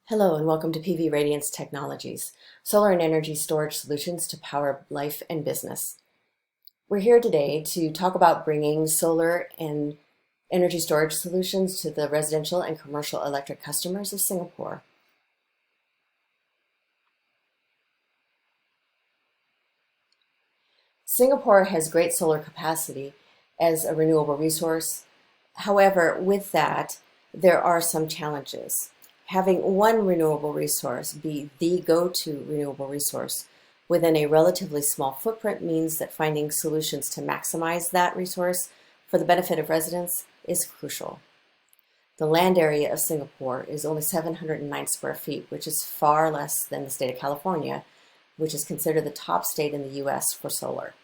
Hello and welcome to PV Radiance Technologies, solar and energy storage solutions to power life and business. We're here today to talk about bringing solar and energy storage solutions to the residential and commercial electric customers of Singapore. Singapore has great solar capacity as a renewable resource. However, with that, there are some challenges. Having one renewable resource be the go-to renewable resource within a relatively small footprint means that finding solutions to maximize that resource for the benefit of residents is crucial. The land area of Singapore is only 709 square feet, which is far less than the state of California, which is considered the top state in the US for solar.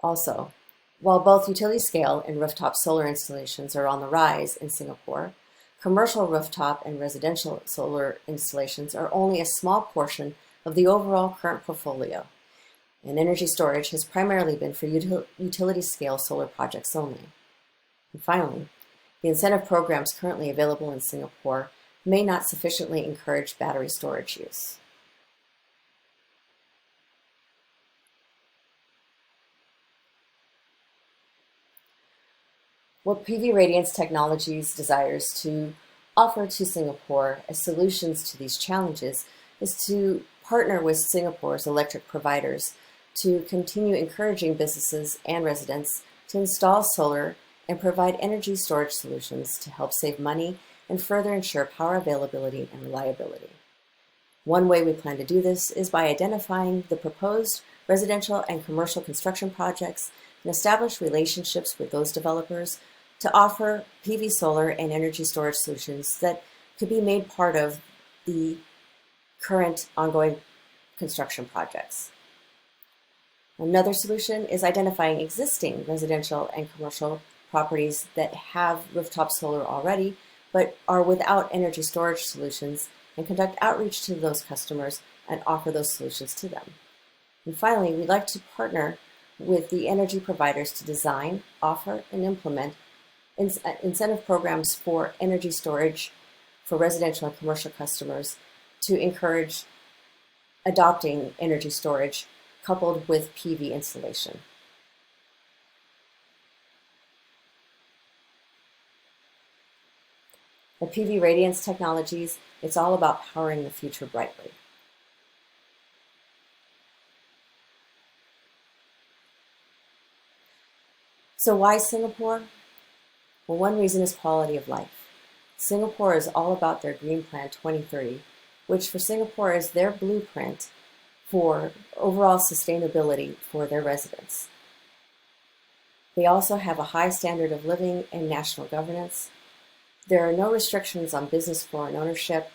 Also, while both utility scale and rooftop solar installations are on the rise in Singapore, commercial rooftop and residential solar installations are only a small portion of the overall current portfolio, and energy storage has primarily been for utility-scale solar projects only. And finally, the incentive programs currently available in Singapore may not sufficiently encourage battery storage use. What PV Radiance Technologies desires to offer to Singapore as solutions to these challenges is to partner with Singapore's electric providers to continue encouraging businesses and residents to install solar and provide energy storage solutions to help save money and further ensure power availability and reliability. One way we plan to do this is by identifying the proposed residential and commercial construction projects and establish relationships with those developers to offer PV solar and energy storage solutions that could be made part of the current ongoing construction projects. Another solution is identifying existing residential and commercial properties that have rooftop solar already, but are without energy storage solutions, and conduct outreach to those customers and offer those solutions to them. And finally, we'd like to partner with the energy providers to design, offer, and implement incentive programs for energy storage for residential and commercial customers to encourage adopting energy storage coupled with PV installation. At PV Radiance Technologies, it's all about powering the future brightly. So why Singapore? Well, one reason is quality of life. Singapore is all about their Green Plan 2030, which for Singapore is their blueprint for overall sustainability for their residents. They also have a high standard of living and national governance. There are no restrictions on business foreign ownership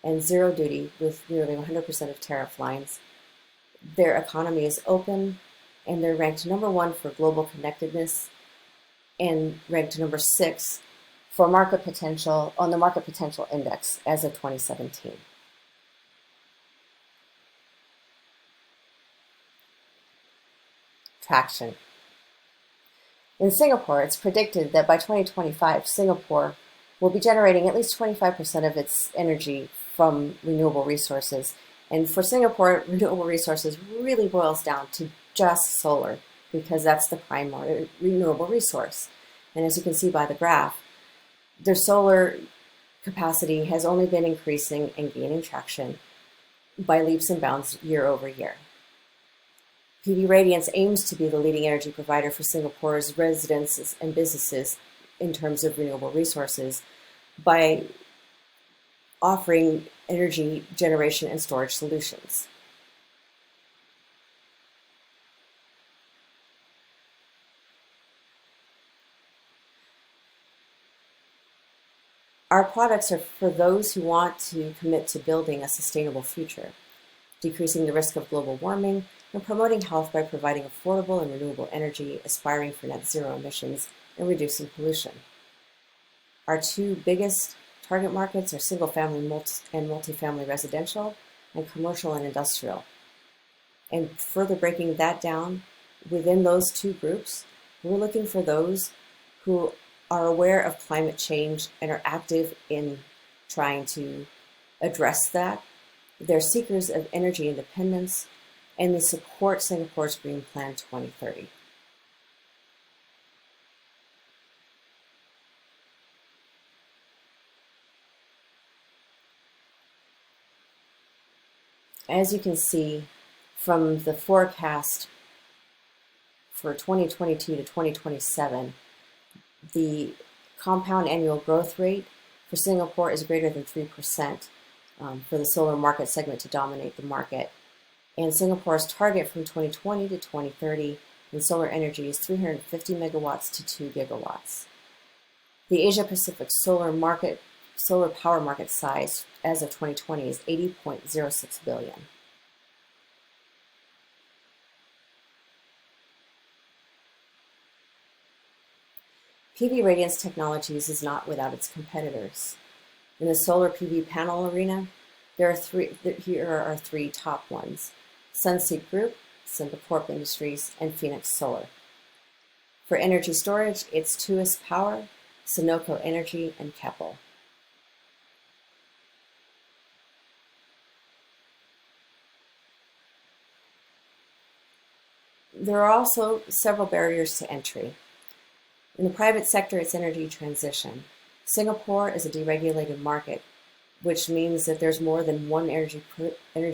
and zero duty with nearly 100% of tariff lines. Their economy is open, and they're ranked #1 for global connectedness and ranked #6 for market potential on the Market Potential Index as of 2017. Traction. In Singapore, it's predicted that by 2025, Singapore will be generating at least 25% of its energy from renewable resources. And for Singapore, renewable resources really boils down to just solar, because that's the primary renewable resource. And as you can see by the graph, their solar capacity has only been increasing and gaining traction by leaps and bounds year over year. PV Radiance aims to be the leading energy provider for Singapore's residents and businesses in terms of renewable resources by offering energy generation and storage solutions. Our products are for those who want to commit to building a sustainable future, decreasing the risk of global warming, and promoting health by providing affordable and renewable energy, aspiring for net zero emissions, and reducing pollution. Our two biggest target markets are single-family and multifamily residential, and commercial and industrial. And further breaking that down, within those two groups, we're looking for those who are aware of climate change and are active in trying to address that. They're seekers of energy independence, and they support Singapore's Green Plan 2030. As you can see from the forecast for 2022 to 2027, the compound annual growth rate for Singapore is greater than 3% for the solar market segment to dominate the market. And Singapore's target from 2020 to 2030 in solar energy is 350 megawatts to 2 gigawatts. The Asia Pacific solar power market size as of 2020 is 80.06 billion. PV Radiance Technologies is not without its competitors. In the solar PV panel arena, here are three top ones: Sunseap Group, Sembcorp Industries, and Phoenix Solar. For energy storage, it's Tuas Power, Sunoco Energy, and Keppel. There are also several barriers to entry. In the private sector, it's energy transition. Singapore is a deregulated market, which means that there's more than one energy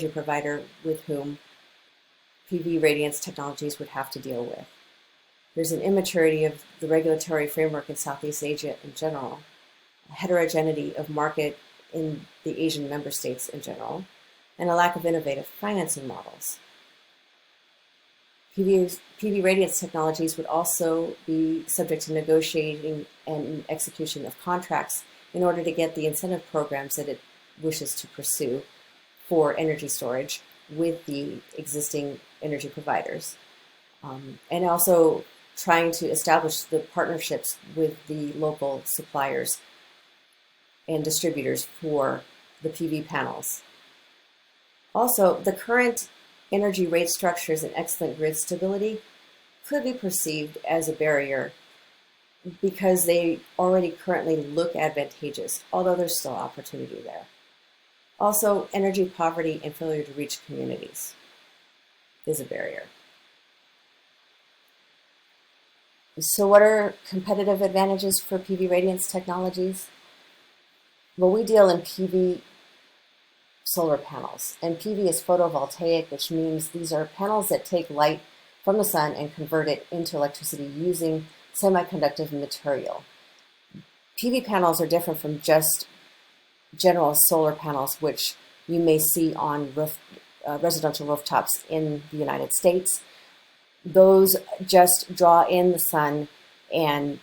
provider with whom PV Radiance Technologies would have to deal with. There's an immaturity of the regulatory framework in Southeast Asia in general, a heterogeneity of market in the Asian member states in general, and a lack of innovative financing models. PV Radiance Technologies would also be subject to negotiating and execution of contracts in order to get the incentive programs that it wishes to pursue for energy storage with the existing energy providers. And also trying to establish the partnerships with the local suppliers and distributors for the PV panels. Also, the current energy rate structures and excellent grid stability could be perceived as a barrier because they already currently look advantageous, although there's still opportunity there. Also, energy poverty and failure to reach communities is a barrier. So what are competitive advantages for PV Radiance Technologies? Well, we deal in PV solar panels, and PV is photovoltaic, which means these are panels that take light from the sun and convert it into electricity using semiconductive material. PV panels are different from just general solar panels, which you may see on residential rooftops in the United States. Those just draw in the sun and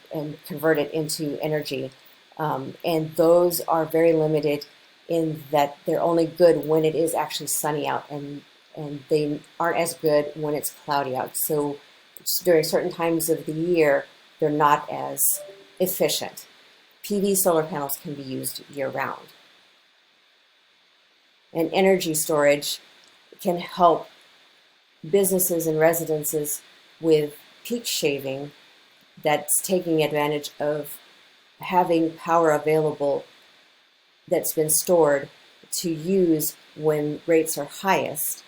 convert it into energy, and those are very limited in that they're only good when it is actually sunny out, and they aren't as good when it's cloudy out. So during certain times of the year, they're not as efficient. PV solar panels can be used year-round. And energy storage can help businesses and residences with peak shaving that's taking advantage of having power available that's been stored to use when rates are highest,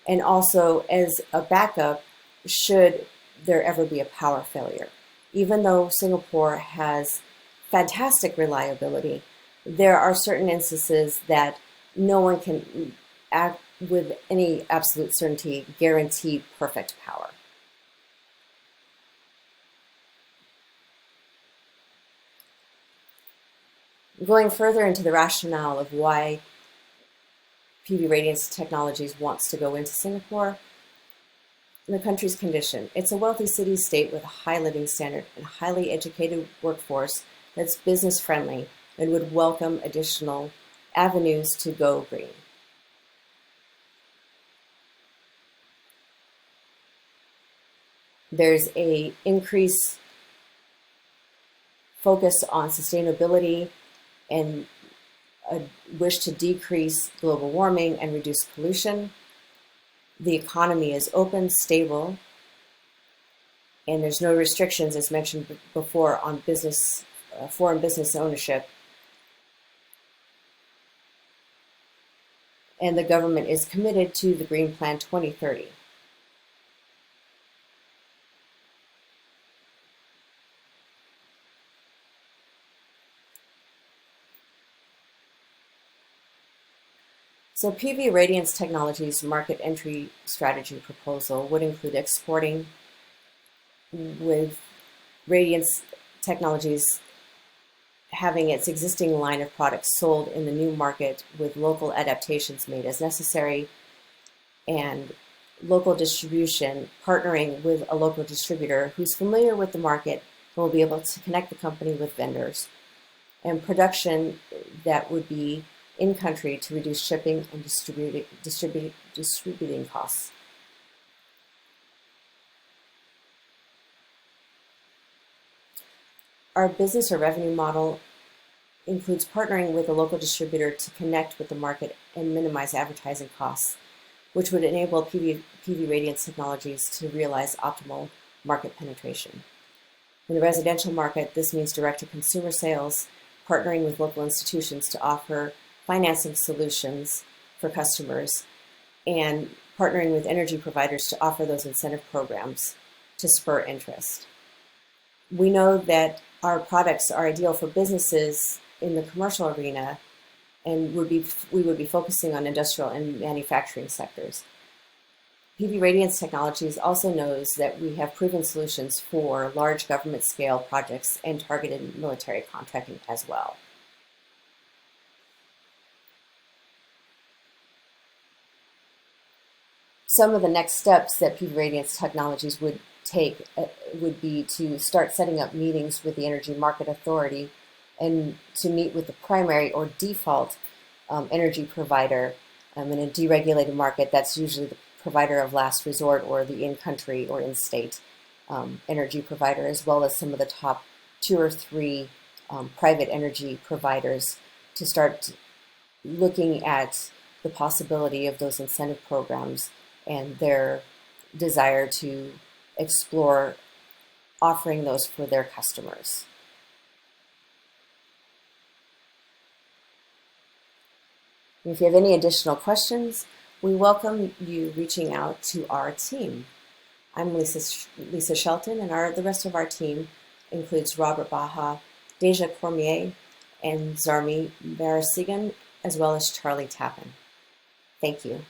and also as a backup should there ever be a power failure. Even though Singapore has fantastic reliability, there are certain instances that no one can act with any absolute certainty guarantee perfect power. Going further into the rationale of why PV Radiance Technologies wants to go into Singapore, the country's condition. It's a wealthy city-state with a high living standard and highly educated workforce that's business-friendly and would welcome additional avenues to go green. There's an increased focus on sustainability and a wish to decrease global warming and reduce pollution. The economy is open, stable, and there's no restrictions, as mentioned before, on foreign business ownership. and the government is committed to the Green Plan 2030. So PV Radiance Technologies' market entry strategy proposal would include exporting, with Radiance Technologies having its existing line of products sold in the new market with local adaptations made as necessary, and local distribution, partnering with a local distributor who's familiar with the market and will be able to connect the company with vendors, and production that would be in country to reduce shipping and distributing costs. Our business or revenue model includes partnering with a local distributor to connect with the market and minimize advertising costs, which would enable PV Radiance Technologies to realize optimal market penetration. In the residential market, this means direct-to-consumer sales, partnering with local institutions to offer financing solutions for customers, and partnering with energy providers to offer those incentive programs to spur interest. We know that our products are ideal for businesses in the commercial arena, and we would be focusing on industrial and manufacturing sectors. PV Radiance Technologies also knows that we have proven solutions for large government scale projects and targeted military contracting as well. Some of the next steps that PV Radiance Technologies would take would be to start setting up meetings with the Energy Market Authority and to meet with the primary or default energy provider in a deregulated market. That's usually the provider of last resort or the in-country or in-state energy provider, as well as some of the top 2 or 3 private energy providers, to start looking at the possibility of those incentive programs and their desire to explore offering those for their customers. If you have any additional questions, we welcome you reaching out to our team. I'm Lisa Shelton, and the rest of our team includes Robert Baha, Deja Cormier, and Zarmi Barasigan, as well as Charlie Tappan. Thank you.